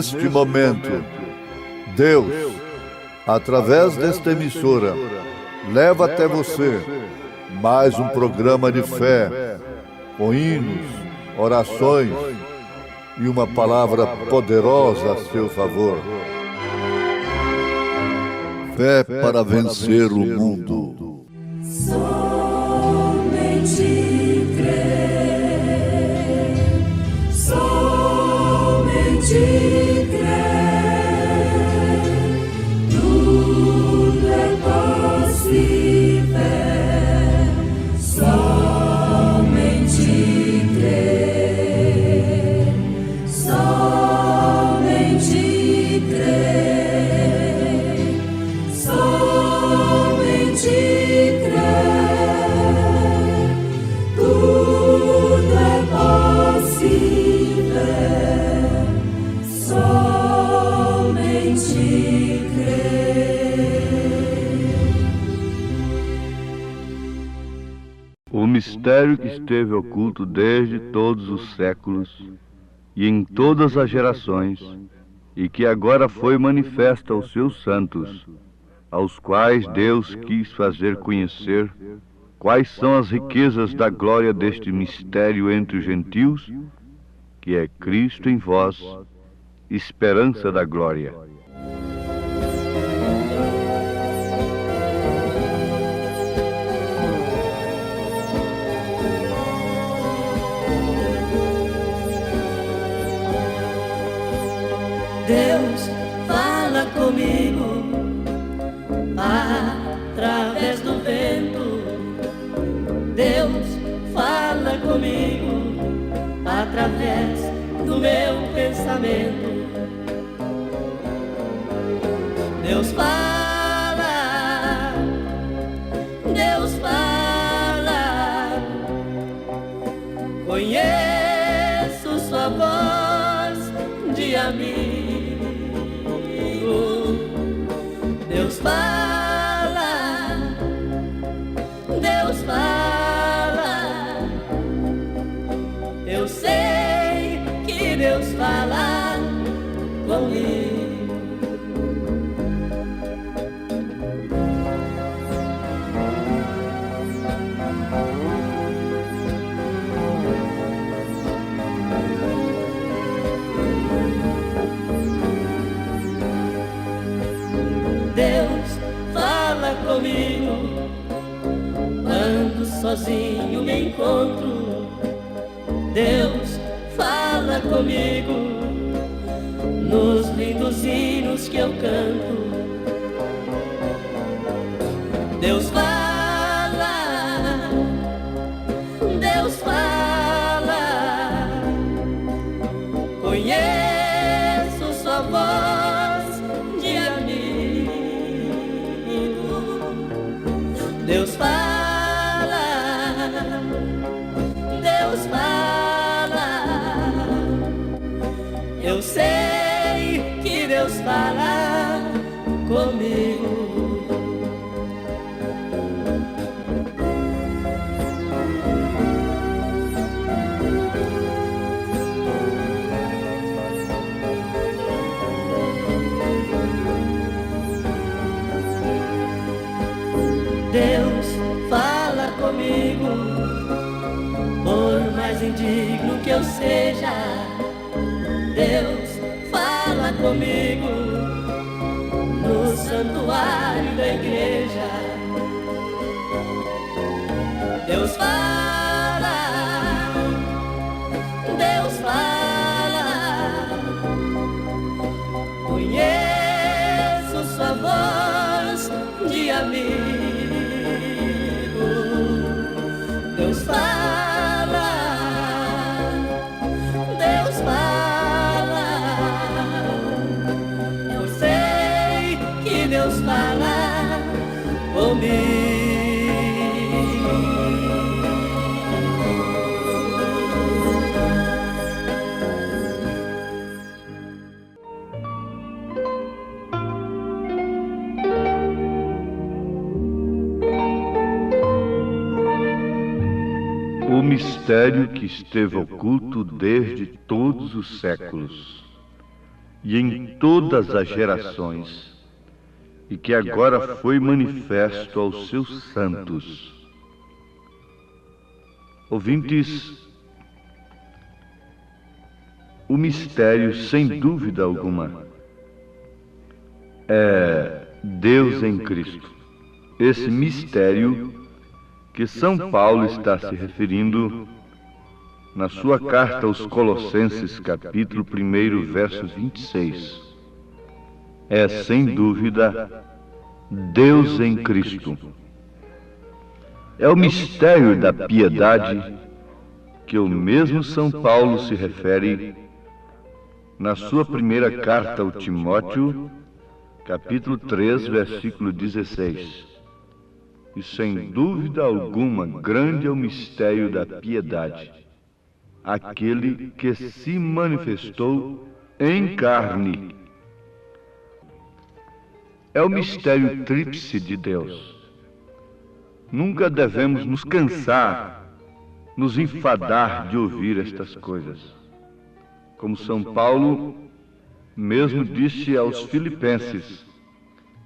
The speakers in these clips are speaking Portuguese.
neste momento, Deus, através desta emissora, leva até você mais um programa de fé, com hinos, orações e uma palavra poderosa a seu favor. Fé para vencer o mundo. Somente crer, somente crer, tudo é possível, somente crer, somente crer, somente crer, tudo é possível, somente crer. O mistério que esteve oculto desde todos os séculos e em todas as gerações, e que agora foi manifesto aos seus santos, aos quais Deus quis fazer conhecer quais são as riquezas da glória deste mistério entre os gentios, que é Cristo em vós, esperança da glória. Deus fala comigo através do vento. Deus fala comigo através do meu pensamento. Deus fala, Deus fala. Conheço sua voz de amigo. Deus fala, Deus fala. Eu sei que Deus fala comigo. Deus fala comigo quando sozinho me encontro. Deus fala comigo nos lindos hinos que eu canto. Deus fala, Deus fala. Conheço sua voz de amigo. Deus fala, Deus fala. Eu sei que Deus fala comigo. Deus fala comigo, por mais indigno que eu seja. Deus fala comigo no santuário da igreja. Deus fala, Deus fala. Conheço sua voz de amigo. Deus fala, Deus fala. Eu sei que Deus fala comigo. O mistério que esteve oculto desde todos os séculos e em todas as gerações, e que agora foi manifesto aos seus santos. Ouvintes, o mistério, sem dúvida alguma, é Deus em Cristo. Esse mistério que São Paulo está se referindo na sua carta aos Colossenses, capítulo 1, verso 26. É, sem dúvida, Deus em Cristo. É o mistério da piedade que o mesmo São Paulo se refere na sua primeira carta ao Timóteo, capítulo 3, versículo 16. E sem dúvida alguma, grande é o mistério da piedade, aquele que se manifestou em carne. É o mistério tríplice de Deus. Nunca devemos nos cansar, nos enfadar de ouvir estas coisas. Como São Paulo mesmo disse aos Filipenses: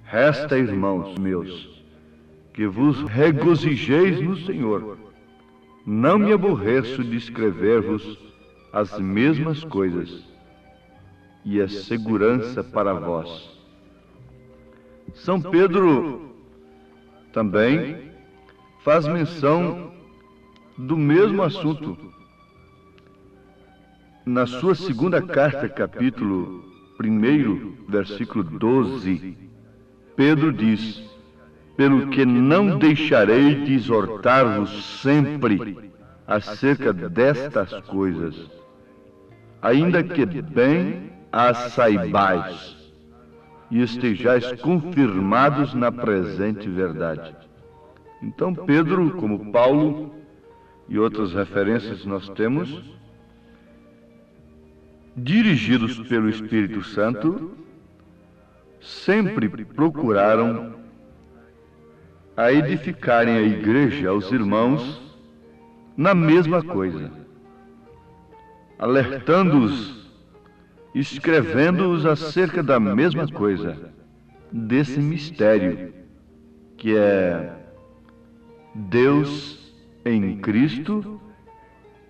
resta, irmãos meus, que vos regozijeis no Senhor. Não me aborreço de escrever-vos as mesmas coisas, e é segurança para vós. São Pedro também faz menção do mesmo assunto. Na sua segunda carta, capítulo 1, versículo 12, Pedro diz: pelo que não deixarei de exortar-vos sempre acerca destas coisas, ainda que bem as saibais e estejais confirmados na presente verdade. Então Pedro, como Paulo e outras referências nós temos, dirigidos pelo Espírito Santo, sempre procuraram a edificarem a igreja, aos irmãos, na mesma coisa, alertando-os, escrevendo-os acerca da mesma coisa, desse mistério, que é Deus em Cristo,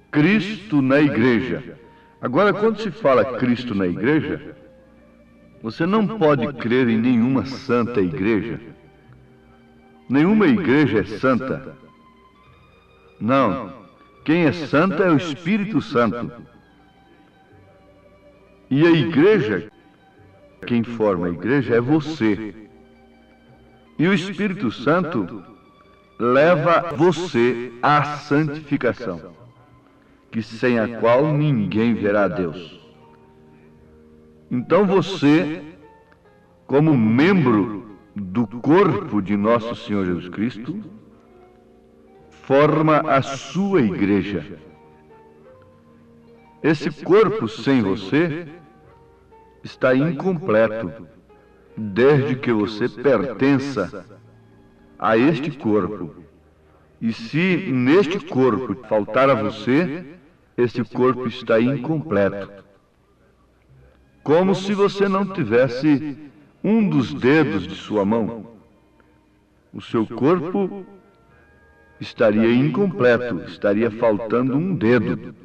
Cristo na igreja. Agora, quando se fala Cristo na igreja, você não pode crer em nenhuma santa igreja. Nenhuma igreja é santa. Não. Quem é santa é o Espírito Santo. E a igreja, quem forma a igreja é você. E o Espírito Santo leva você à santificação, que sem a qual ninguém verá a Deus. Então você, como membro do corpo de nosso Senhor Jesus Cristo, forma a sua igreja. Esse corpo sem você está incompleto, desde que você pertença a este corpo. E se neste corpo faltar a você, esse corpo está incompleto. Como se você não tivesse um dos dedos de sua mão. O seu corpo estaria incompleto, estaria faltando um dedo.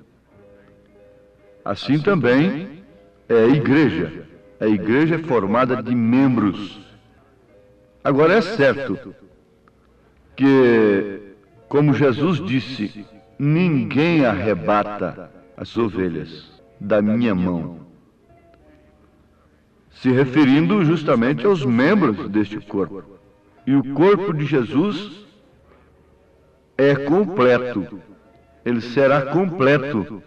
Assim também é a igreja. A igreja é formada de membros. Agora é certo que, como Jesus disse, ninguém arrebata as ovelhas da minha mão, se referindo justamente aos membros deste corpo. E o corpo de Jesus é completo. Ele será completo.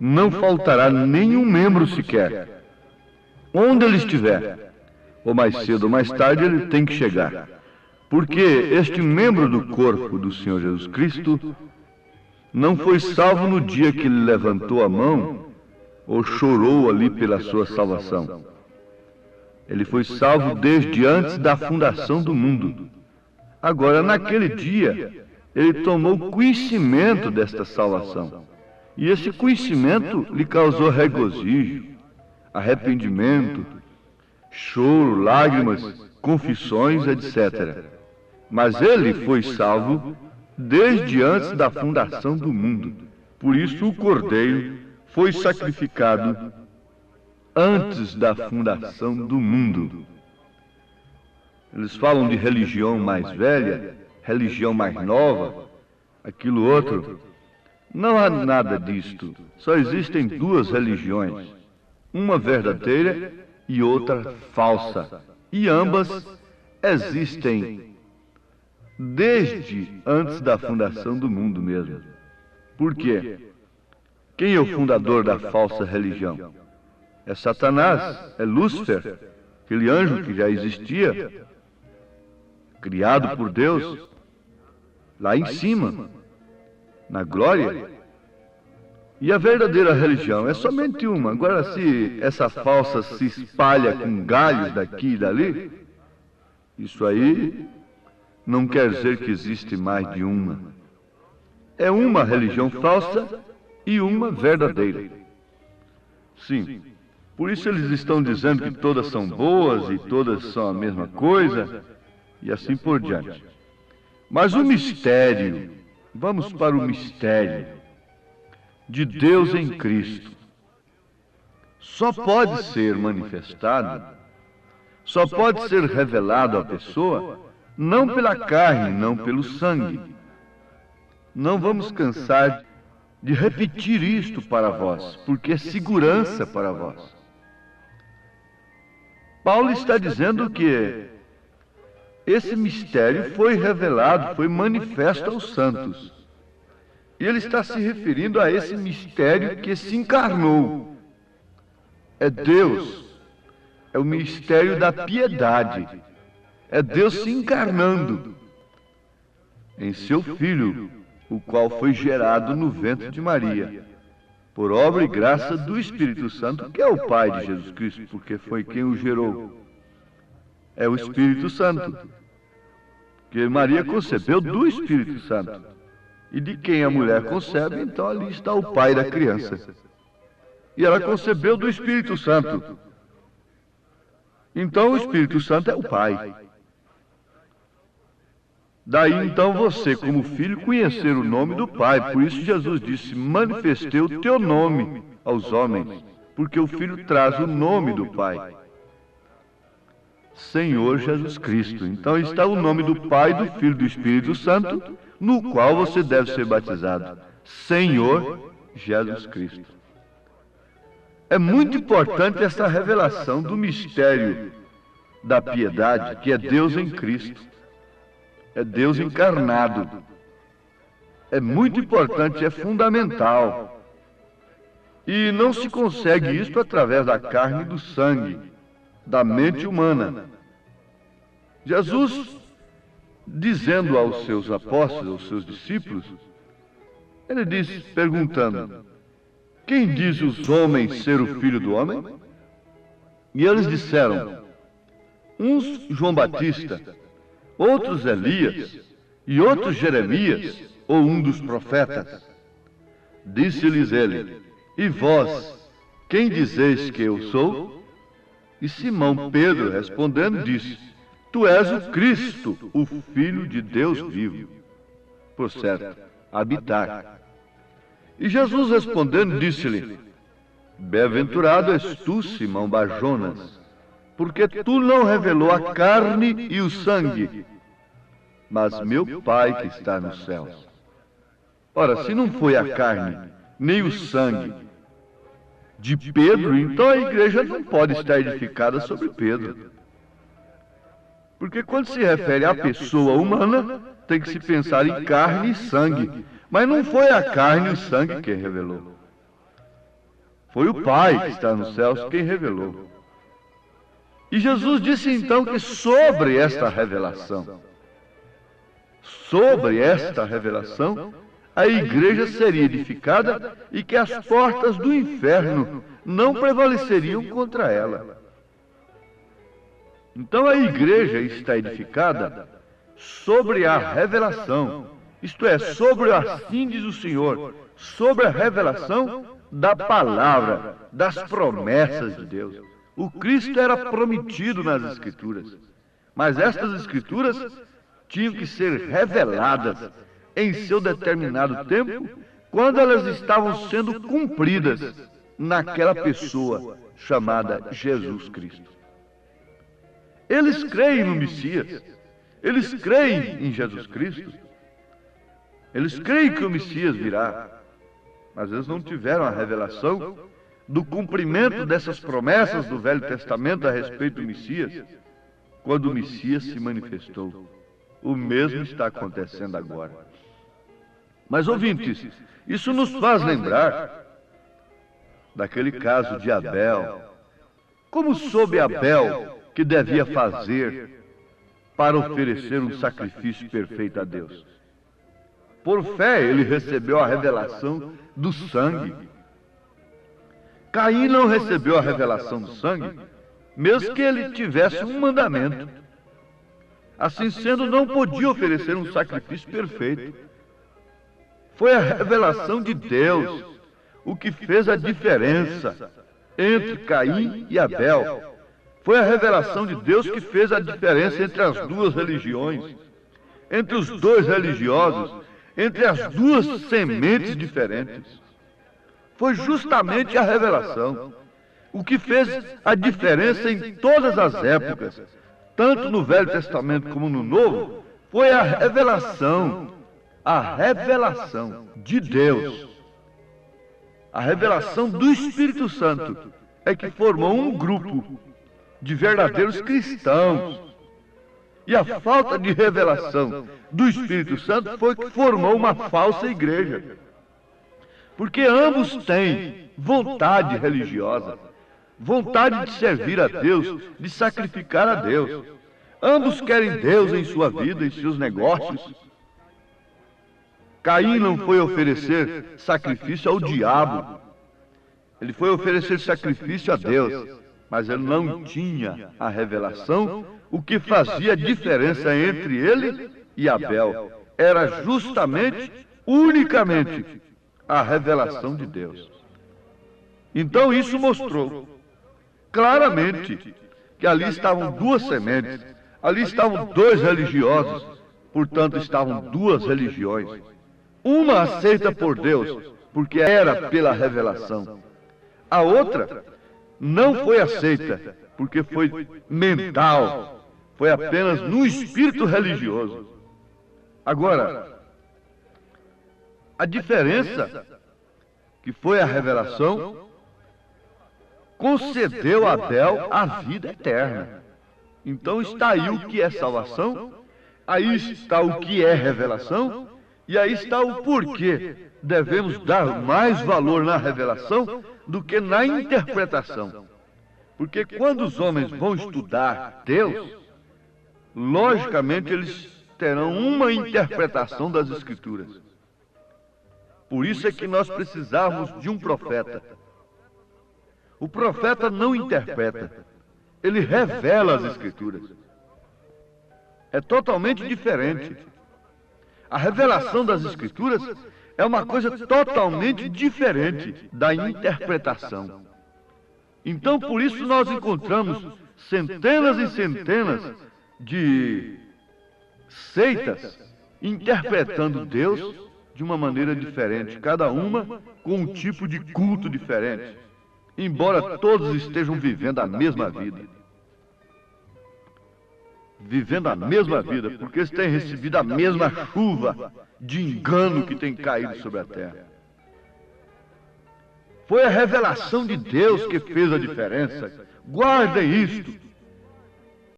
Não faltará nenhum membro sequer. Onde ele estiver, ou mais cedo ou mais tarde, ele tem que chegar. Porque este membro do corpo do Senhor Jesus Cristo não foi salvo no dia que ele levantou a mão ou chorou ali pela sua salvação. Ele foi salvo desde antes da fundação do mundo. Agora, naquele dia, ele tomou conhecimento desta salvação. E esse conhecimento lhe causou regozijo, arrependimento, choro, lágrimas, confissões, etc. Mas ele foi salvo desde antes da fundação do mundo. Por isso o Cordeiro foi sacrificado antes da fundação do mundo. Eles falam de religião mais velha, religião mais nova, aquilo outro. Não há nada disto. Só existem duas religiões, uma verdadeira e outra falsa. E ambas existem desde antes da fundação do mundo mesmo. Por quê? Quem é o fundador da falsa religião? É Satanás, é Lúcifer, aquele anjo que já existia, criado por Deus, lá em cima, na glória. E a verdadeira religião é somente uma. Agora, se essa falsa se espalha com galhos daqui e dali, isso aí não quer dizer que existe mais de uma. É uma religião falsa e uma verdadeira. Sim, por isso eles estão dizendo que todas são boas e todas são a mesma coisa, e assim por diante. Mas o mistério, vamos para o mistério de Deus em Cristo, só pode ser manifestado, só pode ser revelado à pessoa, não pela carne, não pelo sangue. Não vamos cansar de repetir isto para vós, porque é segurança para vós. Paulo está dizendo que esse mistério foi revelado, foi manifesto aos santos. E ele está se referindo a esse mistério que se encarnou. É Deus, é o mistério da piedade. É Deus se encarnando em seu Filho, o qual foi gerado no ventre de Maria, por obra e graça do Espírito Santo, que é o Pai de Jesus Cristo, porque foi quem o gerou. É o Espírito Santo, que Maria concebeu do Espírito Santo. E de quem a mulher concebe, então ali está o pai da criança. E ela concebeu do Espírito Santo. Então o Espírito Santo é o Pai. Daí então você, como filho, conhecer o nome do Pai. Por isso Jesus disse: manifestei o teu nome aos homens, porque o Filho traz o nome do Pai. Senhor Jesus Cristo. Então está o nome do Pai, do Filho e do Espírito Santo, no qual você deve ser batizado. Senhor Jesus Cristo. É muito importante essa revelação do mistério da piedade, que é Deus em Cristo. É Deus encarnado. É muito importante, é fundamental. E não se consegue isso através da carne e do sangue, da mente humana. Jesus, dizendo aos seus apóstolos, aos seus discípulos, ele disse, perguntando: quem diz os homens ser o Filho do Homem? E eles disseram, uns João Batista, outros Elias, e outros Jeremias, ou um dos profetas. Disse-lhes ele: e vós, quem dizeis que eu sou? E Simão Pedro, respondendo, disse: tu és o Cristo, o Filho de Deus vivo. Por certo, habitar. E Jesus respondendo, disse-lhe: bem-aventurado és tu, Simão Barjonas, porque tu não revelou a carne e o sangue, mas meu Pai que está nos céus. Ora, se não foi a carne nem o sangue de Pedro, então a igreja não pode estar edificada sobre Pedro. Porque quando se refere à pessoa humana, tem que se pensar em carne e sangue. Mas não foi a carne e o sangue quem revelou. Foi o Pai que está nos céus quem revelou. E Jesus disse então que sobre esta revelação, a igreja seria edificada e que as portas do inferno não prevaleceriam contra ela. Então a igreja está edificada sobre a revelação, Isto é, sobre, assim diz o Senhor, sobre a revelação da palavra, das promessas de Deus. O Cristo era prometido nas Escrituras, mas estas Escrituras tinham que ser reveladas em seu determinado tempo, quando elas estavam sendo cumpridas naquela pessoa chamada Jesus Cristo. Eles creem no Messias, eles creem em Jesus Cristo, eles creem que o Messias virá, mas eles não tiveram a revelação do cumprimento dessas promessas do Velho Testamento a respeito do Messias, quando o Messias se manifestou. O mesmo está acontecendo agora. Mas, ouvintes, isso nos faz lembrar daquele caso de Abel. Como soube Abel que devia fazer para oferecer um sacrifício perfeito a Deus? Por fé, ele recebeu a revelação do sangue. Caim não recebeu a revelação do sangue, mesmo que ele tivesse um mandamento. Assim sendo, não podia oferecer um sacrifício perfeito. Foi a revelação de Deus o que fez a diferença entre Caim e Abel. Foi a revelação de Deus que fez a diferença entre as duas religiões, entre os dois religiosos, entre as duas sementes diferentes. Foi justamente a revelação o que fez a diferença em todas as épocas, tanto no Velho Testamento como no Novo. Foi a revelação de Deus, a revelação do Espírito Santo é que formou um grupo de verdadeiros cristãos. E a falta de revelação do Espírito Santo foi que formou uma falsa igreja. Porque ambos têm vontade religiosa, vontade de servir a Deus, de sacrificar a Deus. Ambos querem Deus em sua vida, em seus negócios. Caim não foi oferecer sacrifício ao diabo. Ele foi oferecer sacrifício a Deus, mas ele não tinha a revelação. O que fazia a diferença entre ele e Abel era justamente, unicamente, a revelação de Deus. Então isso mostrou claramente que ali estavam duas sementes, ali estavam dois religiosos, portanto estavam duas religiões. Uma aceita por Deus, porque era pela revelação. A outra não foi aceita, porque foi mental, foi apenas no espírito religioso. Agora, a diferença, que foi a revelação, concedeu a Abel a vida eterna. Então está aí o que é salvação, aí está o que é revelação, e aí está o porquê devemos dar mais valor na revelação do que na interpretação. Porque quando os homens vão estudar Deus, logicamente eles terão uma interpretação das Escrituras. Por isso é que nós precisamos de um profeta. O profeta não interpreta, ele revela as Escrituras. É totalmente diferente. A revelação das Escrituras é uma coisa totalmente diferente da interpretação. Então, por isso nós encontramos centenas e centenas de seitas interpretando Deus de uma maneira diferente, cada uma com um tipo de culto diferente, embora todos estejam vivendo a mesma vida. Vivendo a mesma vida, porque eles têm recebido a mesma chuva de engano que tem caído sobre a terra. Foi a revelação de Deus que fez a diferença. Guardem isto.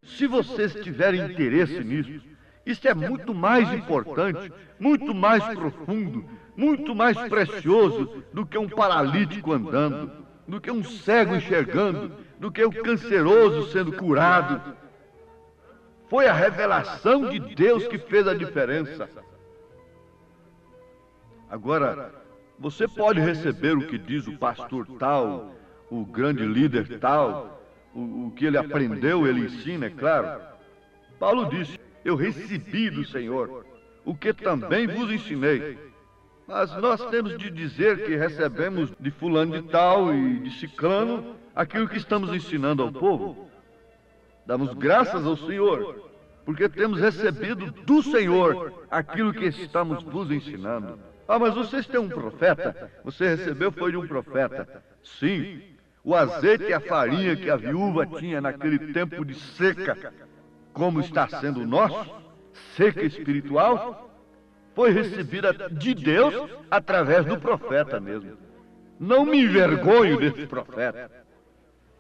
Se vocês tiverem interesse nisso, isso é muito mais importante, muito mais profundo, muito mais precioso do que um paralítico andando, do que um cego enxergando, do que um canceroso sendo curado. Foi a revelação de Deus que fez a diferença. Agora, você pode receber o que diz o pastor tal, o grande líder tal, o que ele aprendeu, ele ensina, é claro. Paulo disse: eu recebi do Senhor o que também vos ensinei. Mas nós temos de dizer que recebemos de fulano de tal e de ciclano aquilo que estamos ensinando ao povo. Damos graças ao Senhor, porque temos recebido do Senhor aquilo que estamos vos ensinando. Ah, mas vocês têm um profeta? Você recebeu foi de um profeta. Sim, o azeite e a farinha que a viúva tinha naquele tempo de seca, como está sendo o nosso, seca espiritual, foi recebida de Deus através do profeta mesmo. Não me envergonho desse profeta.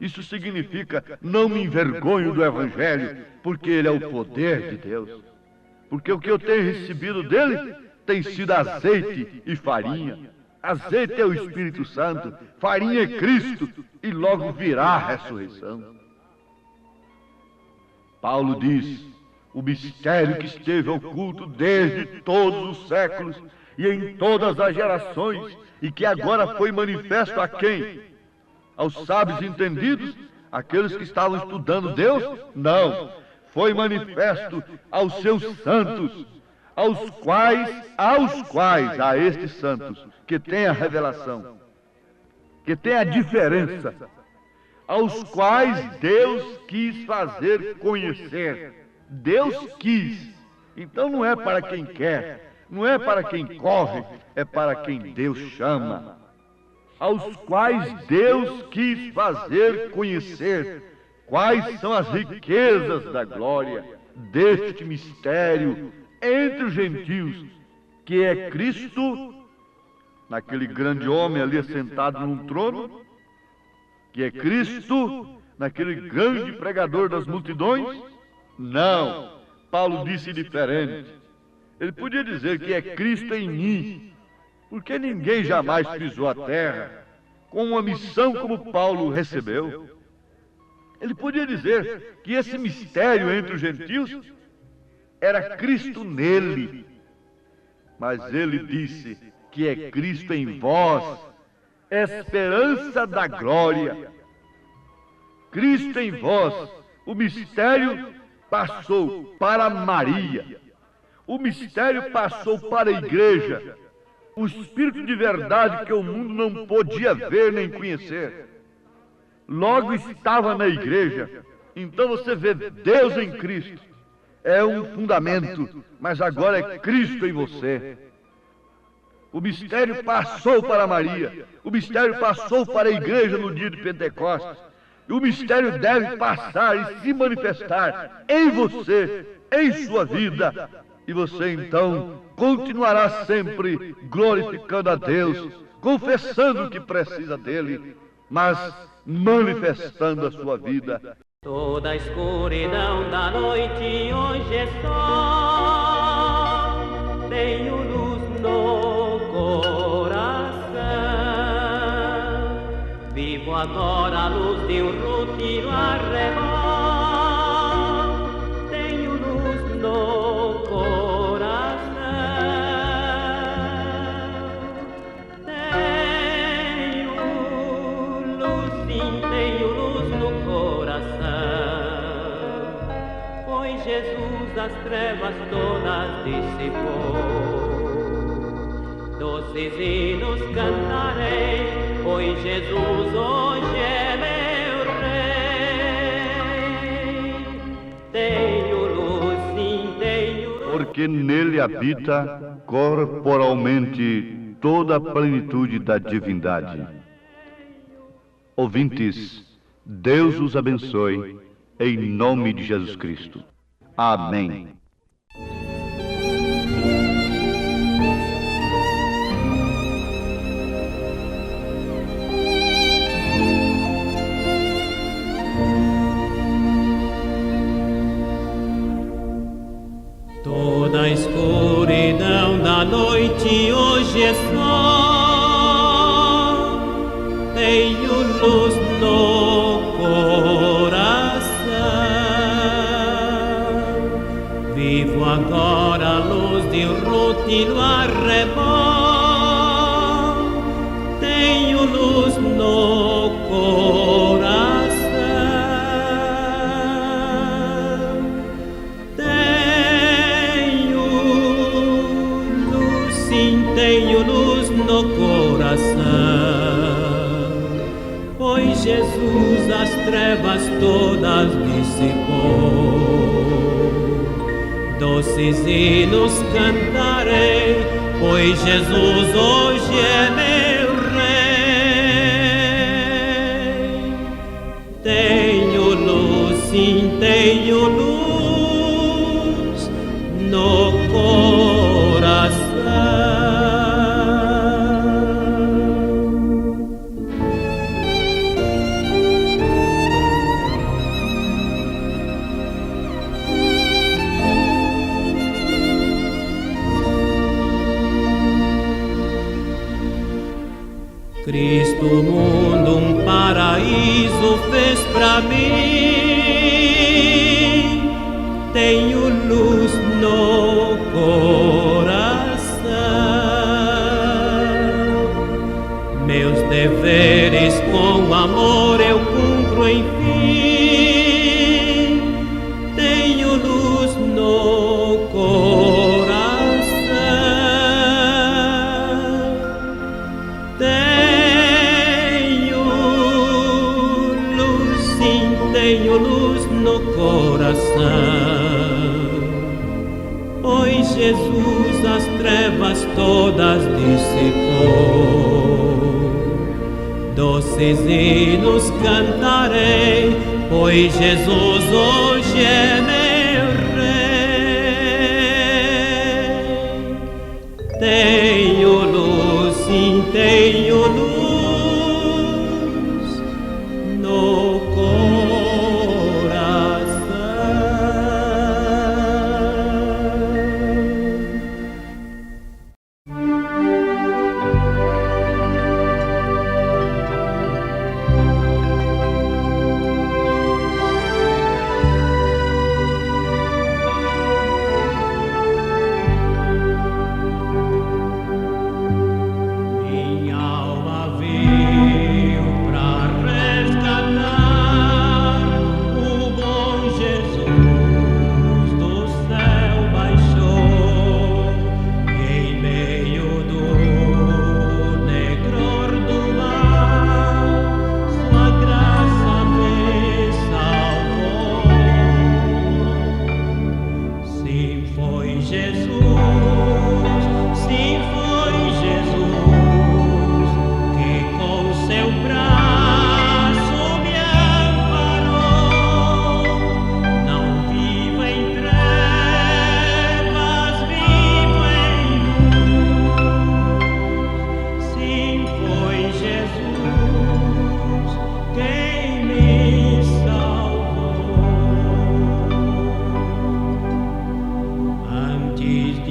Isso significa, não me envergonho do Evangelho, porque ele é o poder de Deus. Porque o que eu tenho recebido dele tem sido azeite e farinha. Azeite é o Espírito Santo, farinha é Cristo, e logo virá a ressurreição. Paulo diz, o mistério que esteve oculto desde todos os séculos e em todas as gerações, e que agora foi manifesto a quem? Aos sábios entendidos? Aqueles que estavam estudando Deus? Não. Foi manifesto aos seus santos, aos quais, a estes santos, que tem a revelação, que tem a diferença, aos quais Deus quis fazer conhecer. Deus quis. Então não é para quem quer, não é para quem corre, é para quem Deus chama. Aos quais Deus quis fazer conhecer quais são as riquezas da glória deste mistério entre os gentios, que é Cristo, naquele grande homem ali sentado num trono, que é Cristo, naquele grande pregador das multidões. Não, Paulo disse diferente. Ele podia dizer que é Cristo em mim, porque ninguém jamais pisou a terra com uma missão como Paulo recebeu. Ele podia dizer que esse mistério entre os gentios era Cristo nele, mas ele disse que é Cristo em vós, esperança da glória. Cristo em vós, o mistério passou para Maria, o mistério passou para a igreja, o Espírito de verdade que o mundo não podia ver nem conhecer, logo estava na igreja. Então você vê Deus em Cristo, é um fundamento, mas agora é Cristo em você. O mistério passou para Maria, o mistério passou para a igreja no dia de Pentecostes, e o mistério deve passar e se manifestar em você, em sua vida. E você então continuará sempre glorificando a Deus, confessando que precisa dele, mas manifestando a sua vida. Toda a escuridão da noite hoje é sol, tenho luz no coração, vivo agora a luz de um roteiro arrebol, tenho luz no coração, tenho luz, sim, tenho luz no coração, pois Jesus as trevas todas dissipou. Doces hinos cantarei, pois Jesus hoje é meu Rei. Tenho luz, sim, tenho luz. Porque nele habita corporalmente toda a plenitude da divindade. Ouvintes, Deus os abençoe, em nome de Jesus Cristo. Amém. Toda a escuridão da noite hoje é sol, tenho luz no coração, vivo agora a luz de um rútilo arrebol, tenho luz no coração. Tenho as trevas todas dissipou. Doces hinos cantarei, pois Jesus hoje é meu Rei. Tenho luz, sim, tenho luz no coração. Cristo, o mundo, um paraíso fez pra mim. Tenho luz no coração. Meus deveres com amor eu cumpro enfim. Tenho luz no coração. Tenho luz no coração, pois Jesus as trevas todas dissipou. Doces hinos cantarei, pois Jesus hoje é meu Rei. Tenho luz, sim, tenho luz no coração.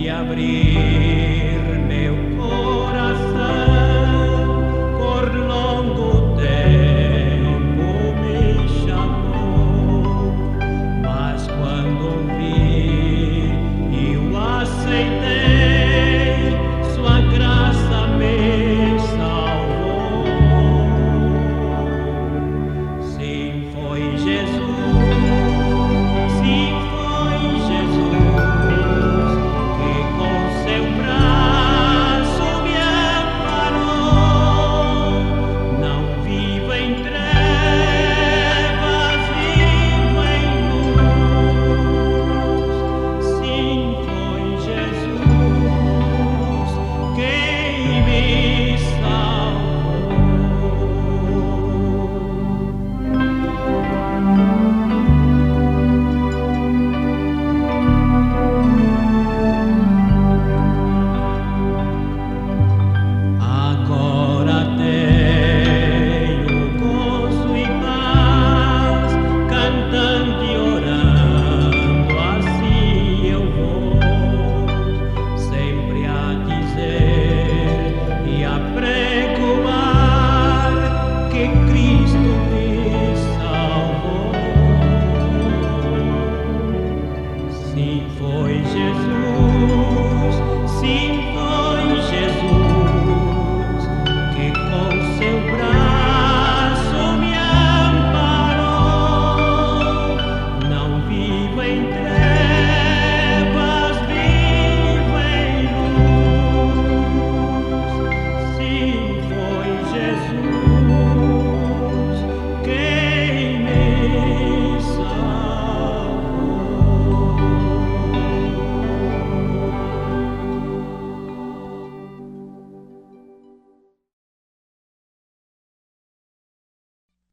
Abrir